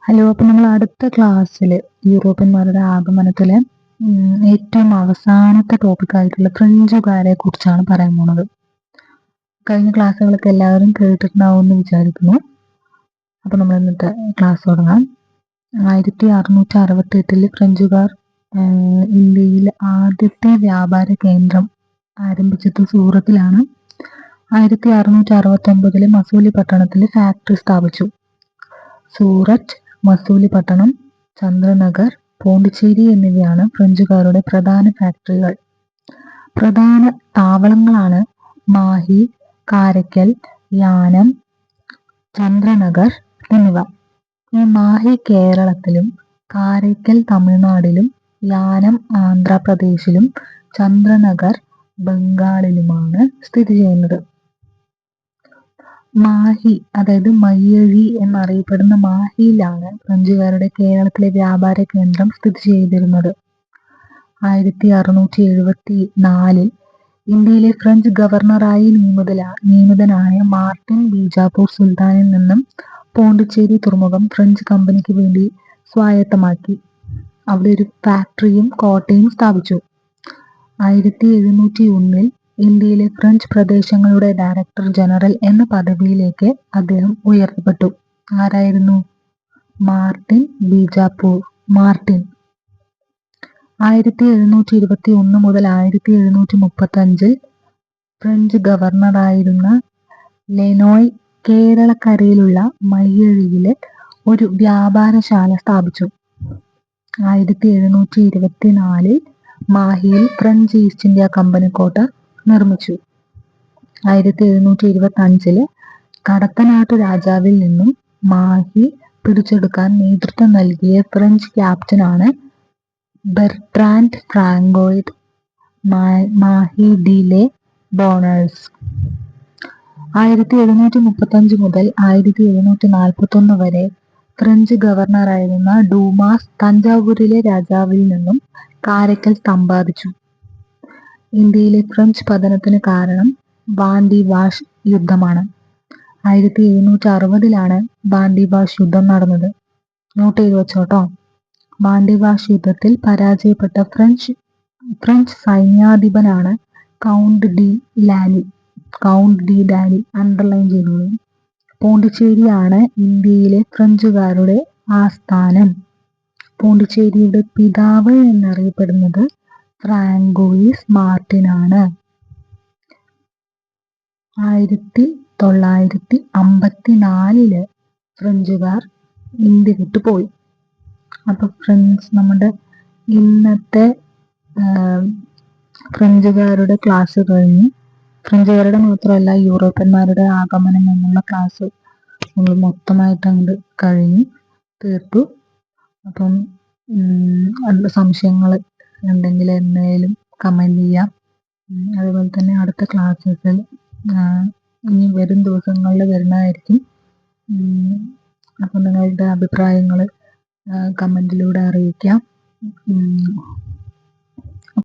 Hello, അപ്പം നമ്മൾ അടുത്ത ക്ലാസ്സിൽ യൂറോപ്യന്മാരുടെ ആഗമനത്തിലെ ഏറ്റവും അവസാനത്തെ ടോപ്പിക്കായിട്ടുള്ള ഫ്രഞ്ചുകാരെ കുറിച്ചാണ് പറയാൻ പോണത്. കഴിഞ്ഞ ക്ലാസ്സുകളൊക്കെ എല്ലാവരും കേട്ടിട്ടുണ്ടാവുമെന്ന് വിചാരിക്കുന്നു. അപ്പം നമ്മൾ ഇന്നത്തെ ക്ലാസ് തുടങ്ങാം. 1668 ഫ്രഞ്ചുകാർ ഇന്ത്യയിൽ ആദ്യത്തെ വ്യാപാര കേന്ദ്രം ആരംഭിച്ചത് സൂറത്തിലാണ്. 1669 മസൂലി പട്ടണത്തിൽ ഫാക്ടറി സ്ഥാപിച്ചു. സൂററ്റ്, മസൂലിപട്ടണം, ചന്ദ്രനഗർ, പോണ്ടിച്ചേരി എന്നിവയാണ് ഫ്രഞ്ചുകാരുടെ പ്രധാന ഫാക്ടറികൾ. പ്രധാന താവളങ്ങളാണ് മാഹി, കാരയ്ക്കൽ, യാനം, ചന്ദ്രനഗർ എന്നിവ. ഈ മാഹി കേരളത്തിലും കാരയ്ക്കൽ തമിഴ്നാടിലും യാനം ആന്ധ്രാപ്രദേശിലും ചന്ദ്രനഗർ ബംഗാളിലുമാണ് സ്ഥിതി ചെയ്യുന്നത്. മാഹി, അതായത് മയ്യഴി എന്നറിയപ്പെടുന്ന മാഹിയിലാണ് ഫ്രഞ്ചുകാരുടെ കേരളത്തിലെ വ്യാപാര കേന്ദ്രം സ്ഥിതി ചെയ്തിരുന്നത്. 1674 ഇന്ത്യയിലെ ഫ്രഞ്ച് ഗവർണറായി നിയമിതനായ മാർട്ടിൻ ബീജാപ്പൂർ സുൽത്താനിൽ നിന്നും പോണ്ടിച്ചേരി തുറമുഖം ഫ്രഞ്ച് കമ്പനിക്ക് വേണ്ടി സ്വായത്തമാക്കി. അവിടെ ഒരു ഫാക്ടറിയും കോട്ടയും സ്ഥാപിച്ചു. 1701 ഇന്ത്യയിലെ ഫ്രഞ്ച് പ്രദേശങ്ങളുടെ ഡയറക്ടർ ജനറൽ എന്ന പദവിയിലേക്ക് അദ്ദേഹം ഉയർത്തപ്പെട്ടു. ആരായിരുന്നു? മാർട്ടിൻ ബീജാപ്പൂർ. 1721 മുതൽ 1735 ഫ്രഞ്ച് ഗവർണറായിരുന്ന ലെനോയ് കേരളക്കരയിലുള്ള മയ്യഴിയില് ഒരു വ്യാപാരശാല സ്ഥാപിച്ചു. 1724 മാഹിയിൽ ഫ്രഞ്ച് ഈസ്റ്റ് ഇന്ത്യ കമ്പനി കോട്ട നിർമ്മിച്ചു. 1725 കടത്തനാട്ടു രാജാവിൽ നിന്നും മാഹി പിടിച്ചെടുക്കാൻ നേതൃത്വം നൽകിയ ഫ്രഞ്ച് ക്യാപ്റ്റനാണ് Bertrand Francois Mahe de la ബോണേഴ്സ്. 1735 മുതൽ 1741 വരെ ഫ്രഞ്ച് ഗവർണറായിരുന്ന ഡൂമാസ് തഞ്ചാവൂരിലെ രാജാവിൽ നിന്നും കാരയ്ക്കൽ സമ്പാദിച്ചു. ഇന്ത്യയിലെ ഫ്രഞ്ച് പതനത്തിന് കാരണം വാൻഡിവാഷ് യുദ്ധമാണ്. 1760 വാൻഡിവാഷ് യുദ്ധം നടന്നത്. നോട്ട് ചെയ്ത് വെച്ചോട്ടോ. വാൻഡിവാഷ് യുദ്ധത്തിൽ പരാജയപ്പെട്ട ഫ്രഞ്ച് സൈന്യാധിപനാണ് കൗണ്ട് ഡി ലാലി. അണ്ടർലൈൻ ചെയ്തോളൂ. പോണ്ടിച്ചേരിയാണ് ഇന്ത്യയിലെ ഫ്രഞ്ചുകാരുടെ ആസ്ഥാനം. പോണ്ടിച്ചേരിയുടെ പിതാവ് എന്നറിയപ്പെടുന്നത് ഫ്രാങ്കോയിസ് മാർട്ടിനാണ്. 1954 ഫ്രഞ്ചുകാർ ഇന്ത്യ വിട്ടുപോയി. അപ്പൊ നമ്മുടെ ഇന്നത്തെ ഫ്രഞ്ചുകാരുടെ ക്ലാസ് കഴിഞ്ഞ്, ഫ്രഞ്ചുകാരുടെ മാത്രമല്ല യൂറോപ്യന്മാരുടെ ആഗമനം എന്നുള്ള ക്ലാസ് നമ്മൾ മൊത്തമായിട്ട് അങ്ങോട്ട് കഴിഞ്ഞു തീർത്തു. അപ്പം സംശയങ്ങൾ ഉണ്ടെങ്കിൽ എന്തായാലും കമൻറ്റ് ചെയ്യാം. അതുപോലെ തന്നെ അടുത്ത ക്ലാസ്സസിൽ ഇനി വരും ദിവസങ്ങളിൽ വരുന്നതായിരിക്കും. അപ്പം നിങ്ങളുടെ അഭിപ്രായങ്ങൾ കമൻറ്റിലൂടെ അറിയിക്കാം.